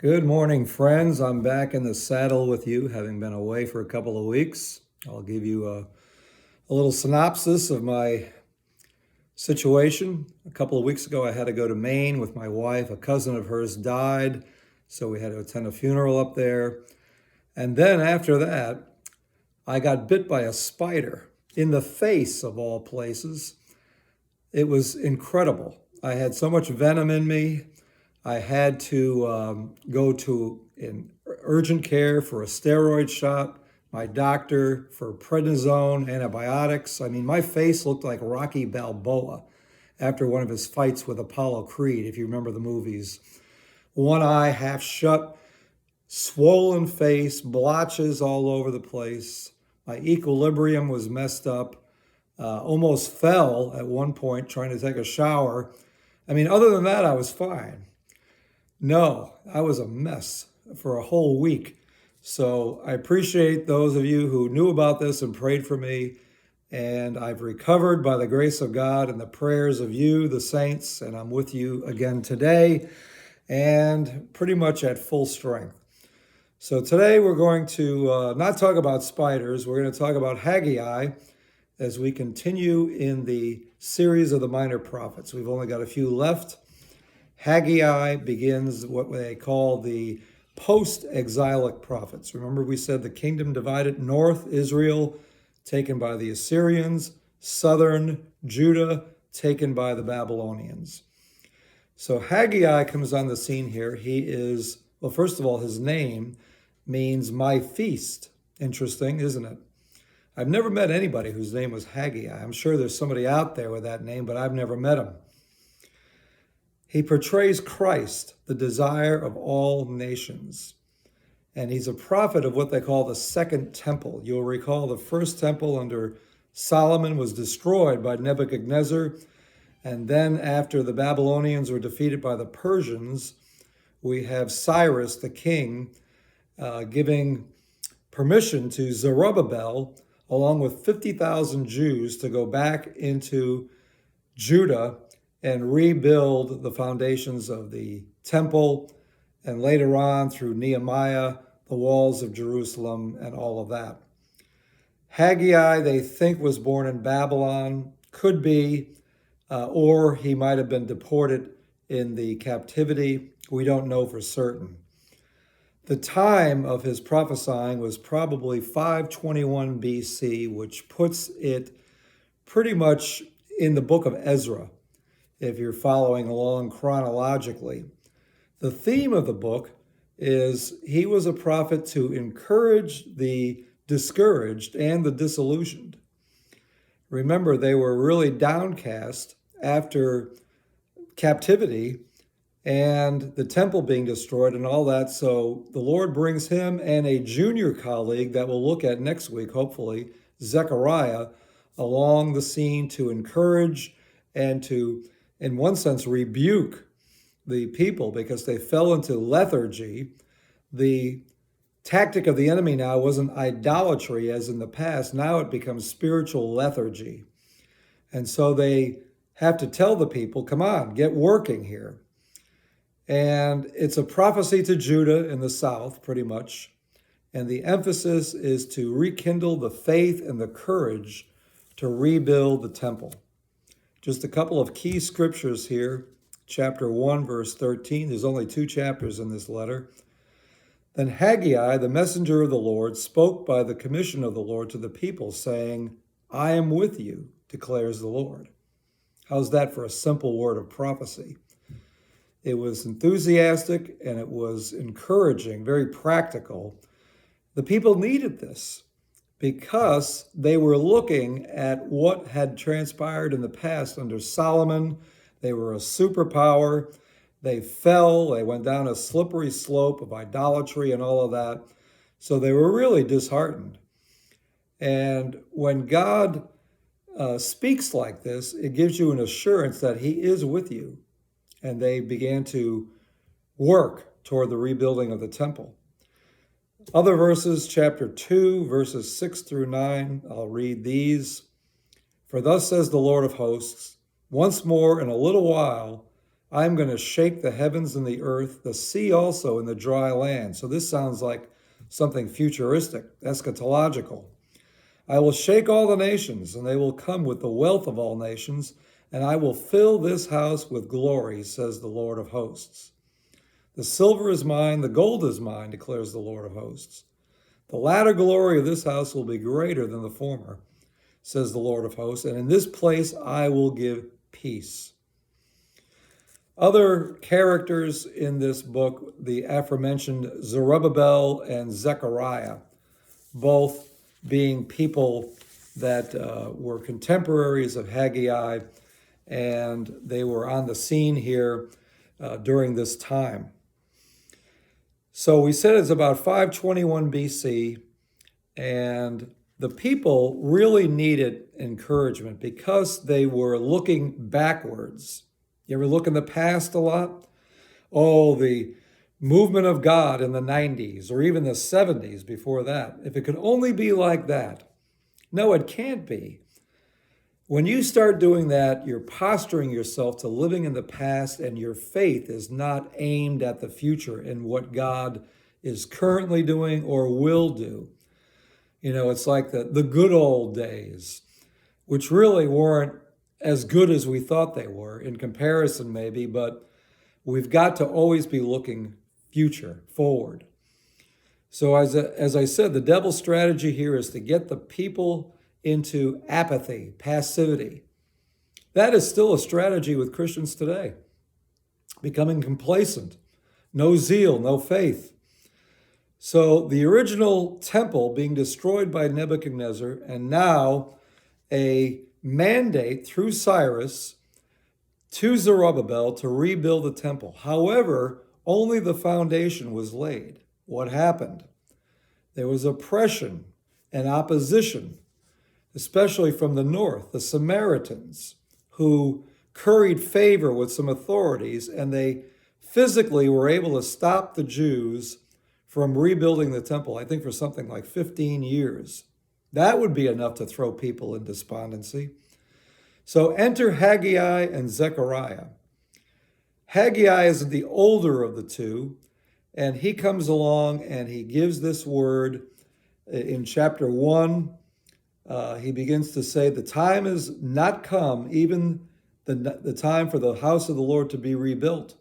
Good morning, friends. I'm back in the saddle with you, having been away for a couple of weeks. I'll give you a little synopsis of my situation. A couple of weeks ago, I had to go to Maine with my wife. A cousin of hers died, so we had to attend a funeral up there. And then after that, I got bit by a spider in the face, of all places. It was incredible. I had so much venom in me. I had to go to an urgent care for a steroid shot, my doctor for prednisone, antibiotics. I mean, my face looked like Rocky Balboa after one of his fights with Apollo Creed, if you remember the movies. One eye half shut, swollen face, blotches all over the place. My equilibrium was messed up. Almost fell at one point trying to take a shower. I mean, other than that, I was fine. No, I was a mess for a whole week. So I appreciate those of you who knew about this and prayed for me. And I've recovered by the grace of God and the prayers of you, the saints, and I'm with you again today and pretty much at full strength. So today we're going to not talk about spiders. We're going to talk about Haggai as we continue in the series of the minor prophets. We've only got a few left. Haggai begins what they call the post-exilic prophets. Remember, we said the kingdom divided: north, Israel, taken by the Assyrians; southern, Judah, taken by the Babylonians. So Haggai comes on the scene here. He is, well, first of all, his name means my feast. Interesting, isn't it? I've never met anybody whose name was Haggai. I'm sure there's somebody out there with that name, but I've never met him. He portrays Christ, the desire of all nations. And he's a prophet of what they call the second temple. You'll recall the first temple under Solomon was destroyed by Nebuchadnezzar. And then after the Babylonians were defeated by the Persians, we have Cyrus, the king, giving permission to Zerubbabel, along with 50,000 Jews, to go back into Judah and rebuild the foundations of the temple, and later on through Nehemiah, the walls of Jerusalem and all of that. Haggai, they think, was born in Babylon, could be, or he might have been deported in the captivity. We don't know for certain. The time of his prophesying was probably 521 BC, which puts it pretty much in the book of Ezra, if you're following along chronologically. The theme of the book is he was a prophet to encourage the discouraged and the disillusioned. Remember, they were really downcast after captivity and the temple being destroyed and all that. So the Lord brings him and a junior colleague that we'll look at next week, hopefully, Zechariah, along the scene to encourage and to, in one sense, rebuke the people because they fell into lethargy. The tactic of the enemy now wasn't idolatry as in the past. Now it becomes spiritual lethargy. And so they have to tell the people, come on, get working here. And it's a prophecy to Judah in the south, pretty much. And the emphasis is to rekindle the faith and the courage to rebuild the temple. Just a couple of key scriptures here. Chapter 1, verse 13. There's only 2 chapters in this letter. Then Haggai, the messenger of the Lord, spoke by the commission of the Lord to the people, saying, I am with you, declares the Lord. How's that for a simple word of prophecy? It was enthusiastic and it was encouraging, very practical. The people needed this because they were looking at what had transpired in the past under Solomon. They were a superpower. They fell. They went down a slippery slope of idolatry and all of that. So they were really disheartened. And when God speaks like this, it gives you an assurance that he is with you. And they began to work toward the rebuilding of the temple. Other verses, chapter 2, verses 6 through 9, I'll read these. For thus says the Lord of hosts, once more in a little while, I am going to shake the heavens and the earth, the sea also, and the dry land. So this sounds like something futuristic, eschatological. I will shake all the nations, and they will come with the wealth of all nations, and I will fill this house with glory, says the Lord of hosts. The silver is mine, the gold is mine, declares the Lord of hosts. The latter glory of this house will be greater than the former, says the Lord of hosts, and in this place I will give peace. Other characters in this book, the aforementioned Zerubbabel and Zechariah, both being people that were contemporaries of Haggai, and they were on the scene here during this time. So we said it's about 521 BC, and the people really needed encouragement because they were looking backwards. You ever look in the past a lot? Oh, the movement of God in the 90s or even the 70s before that. If it could only be like that. No, it can't be. When you start doing that, you're posturing yourself to living in the past, and your faith is not aimed at the future and what God is currently doing or will do. You know, it's like the good old days, which really weren't as good as we thought they were in comparison maybe, but we've got to always be looking future, forward. So as I said, the devil's strategy here is to get the people into apathy, passivity. That is still a strategy with Christians today. Becoming complacent, no zeal, no faith. So the original temple being destroyed by Nebuchadnezzar, and now a mandate through Cyrus to Zerubbabel to rebuild the temple. However, only the foundation was laid. What happened? There was oppression and opposition, especially from the north, the Samaritans, who curried favor with some authorities, and they physically were able to stop the Jews from rebuilding the temple, I think for something like 15 years. That would be enough to throw people in despondency. So enter Haggai and Zechariah. Haggai is the older of the two, and he comes along and he gives this word in chapter 1. He begins to say, the time is not come, even the time for the house of the Lord to be rebuilt.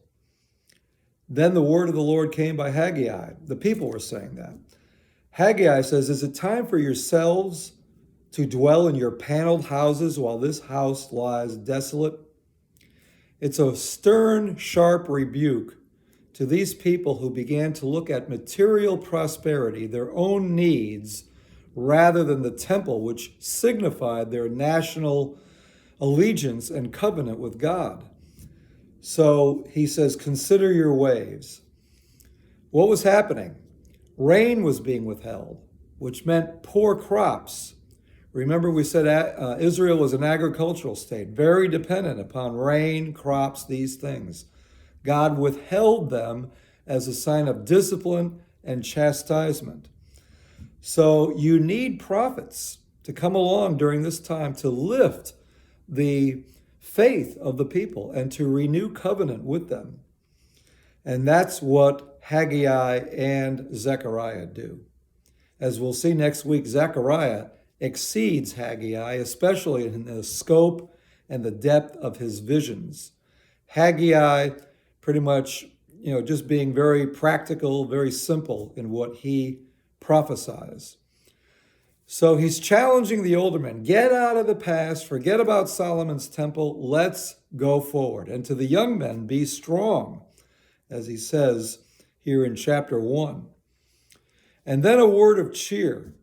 Then the word of the Lord came by Haggai. The people were saying that. Haggai says, is it time for yourselves to dwell in your paneled houses while this house lies desolate? It's a stern, sharp rebuke to these people who began to look at material prosperity, their own needs, rather than the temple, which signified their national allegiance and covenant with God. So he says, consider your ways. What was happening? Rain was being withheld, which meant poor crops. Remember, we said Israel was an agricultural state, very dependent upon rain, crops, these things. God withheld them as a sign of discipline and chastisement. So you need prophets to come along during this time to lift the faith of the people and to renew covenant with them. And that's what Haggai and Zechariah do. As we'll see next week, Zechariah exceeds Haggai, especially in the scope and the depth of his visions. Haggai pretty much, just being very practical, very simple in what he prophesies. So he's challenging the older men, get out of the past, forget about Solomon's temple, let's go forward. And to the young men, be strong, as he says here in chapter 1. And then a word of cheer,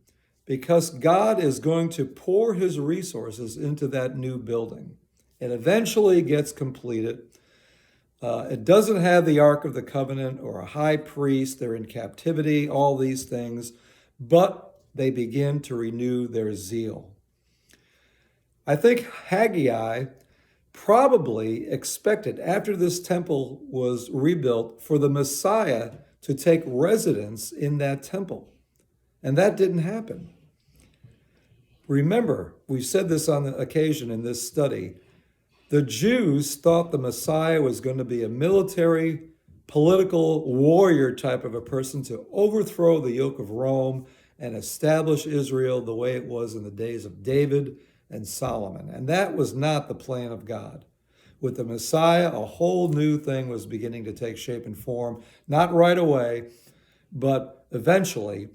because God is going to pour his resources into that new building. It eventually gets completed. It doesn't have the Ark of the Covenant or a high priest. They're in captivity, all these things, but they begin to renew their zeal. I think Haggai probably expected, after this temple was rebuilt, for the Messiah to take residence in that temple. And that didn't happen. Remember, we've said this on the occasion in this study, The Jews thought the Messiah was going to be a military, political warrior type of a person to overthrow the yoke of Rome and establish Israel the way it was in the days of David and Solomon. And that was not the plan of God. With the Messiah, a whole new thing was beginning to take shape and form, not right away, but eventually.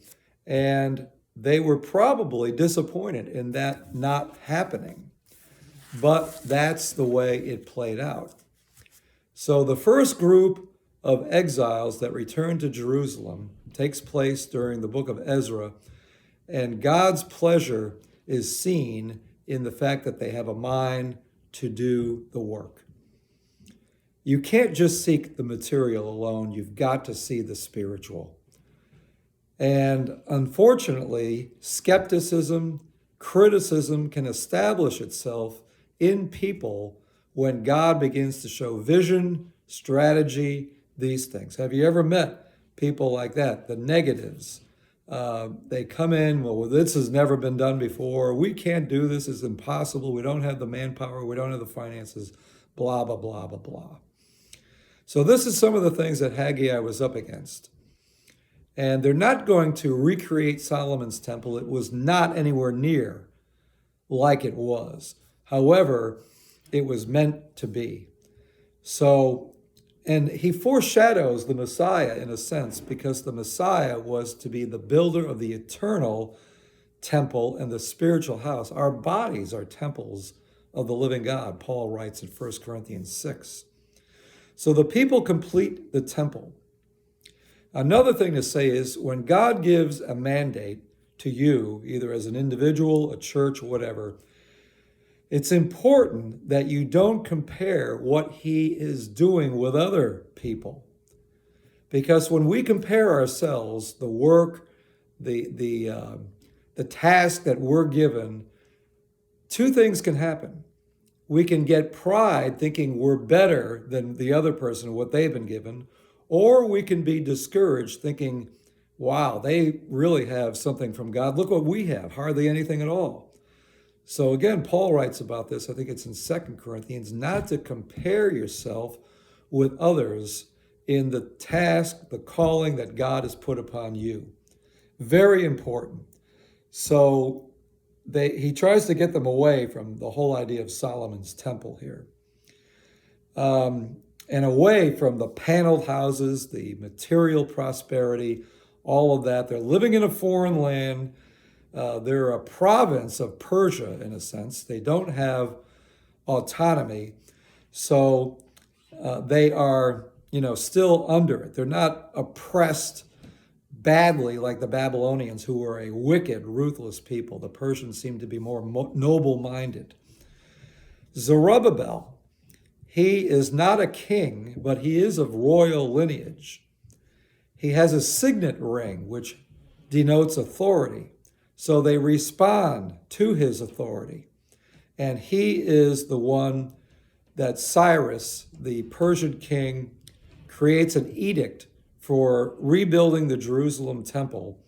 And they were probably disappointed in that not happening. But that's the way it played out. So the first group of exiles that return to Jerusalem takes place during the book of Ezra, and God's pleasure is seen in the fact that they have a mind to do the work. You can't just seek the material alone, you've got to see the spiritual. And unfortunately, skepticism, criticism can establish itself in people when God begins to show vision, strategy, these things. Have you ever met people like that? The negatives. They come in, well, this has never been done before. We can't do this. It's impossible. We don't have the manpower. We don't have the finances. Blah, blah, blah, blah, blah. So this is some of the things that Haggai was up against. And they're not going to recreate Solomon's temple. It was not anywhere near like it was. However, it was meant to be. So, and he foreshadows the Messiah in a sense, because the Messiah was to be the builder of the eternal temple and the spiritual house. Our bodies are temples of the living God, Paul writes in 1 Corinthians 6. So the people complete the temple. Another thing to say is when God gives a mandate to you, either as an individual, a church, whatever, it's important that you don't compare what he is doing with other people. Because when we compare ourselves, the work, the task that we're given, two things can happen. We can get pride thinking we're better than the other person, what they've been given, or we can be discouraged thinking, wow, they really have something from God. Look what we have, hardly anything at all. So again, Paul writes about this, I think it's in 2 Corinthians, not to compare yourself with others in the task, the calling that God has put upon you. Very important. So he tries to get them away from the whole idea of Solomon's temple here. And away from the paneled houses, the material prosperity, all of that. They're living in a foreign land. They're a province of Persia, in a sense. They don't have autonomy. So they are, still under it. They're not oppressed badly like the Babylonians, who were a wicked, ruthless people. The Persians seem to be more noble-minded. Zerubbabel, he is not a king, but he is of royal lineage. He has a signet ring, which denotes authority. So they respond to his authority. And he is the one that Cyrus, the Persian king, creates an edict for rebuilding the Jerusalem temple.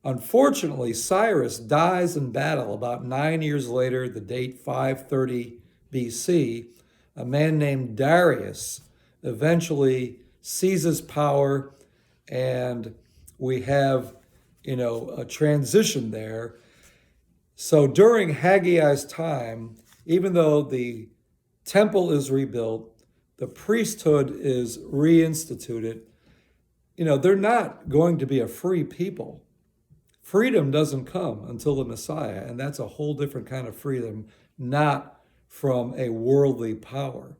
Unfortunately, Cyrus dies in battle about 9 years later, the date 530 BC. A man named Darius eventually seizes power, and we have, a transition there. So during Haggai's time, even though the temple is rebuilt, the priesthood is reinstituted, they're not going to be a free people. Freedom doesn't come until the Messiah, and that's a whole different kind of freedom, not from a worldly power.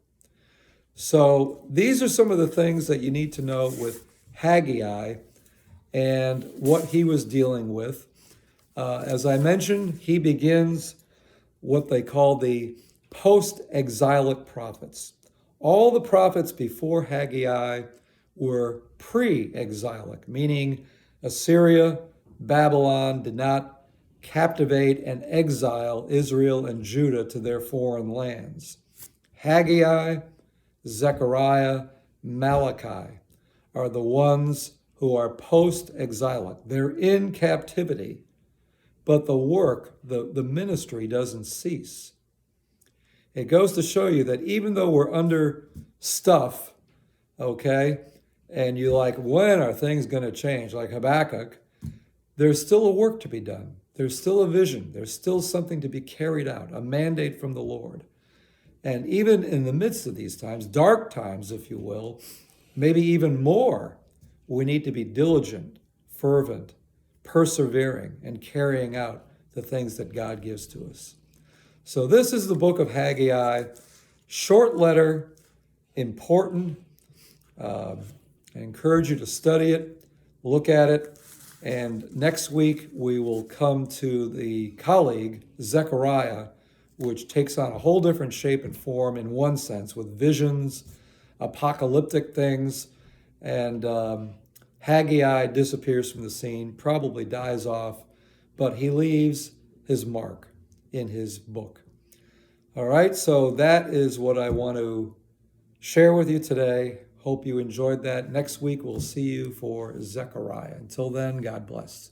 So these are some of the things that you need to know with Haggai and what he was dealing with. As I mentioned, he begins what they call the post-exilic prophets. All the prophets before Haggai were pre-exilic, meaning Assyria, Babylon did not captivate and exile Israel and Judah to their foreign lands. Haggai, Zechariah, Malachi are the ones who are post-exilic. They're in captivity, but the work, the ministry doesn't cease. It goes to show you that even though we're under stuff, okay, and you're like, when are things going to change? Like Habakkuk, there's still a work to be done. There's still a vision. There's still something to be carried out, a mandate from the Lord. And even in the midst of these times, dark times, if you will, maybe even more, we need to be diligent, fervent, persevering, and carrying out the things that God gives to us. So this is the book of Haggai, short letter, important. I encourage you to study it, look at it, and next week we will come to the colleague, Zechariah, which takes on a whole different shape and form in one sense, with visions, apocalyptic things, and Haggai disappears from the scene, probably dies off, but he leaves his mark in his book. All right, so that is what I want to share with you today. Hope you enjoyed that. Next week, we'll see you for Zechariah. Until then, God bless.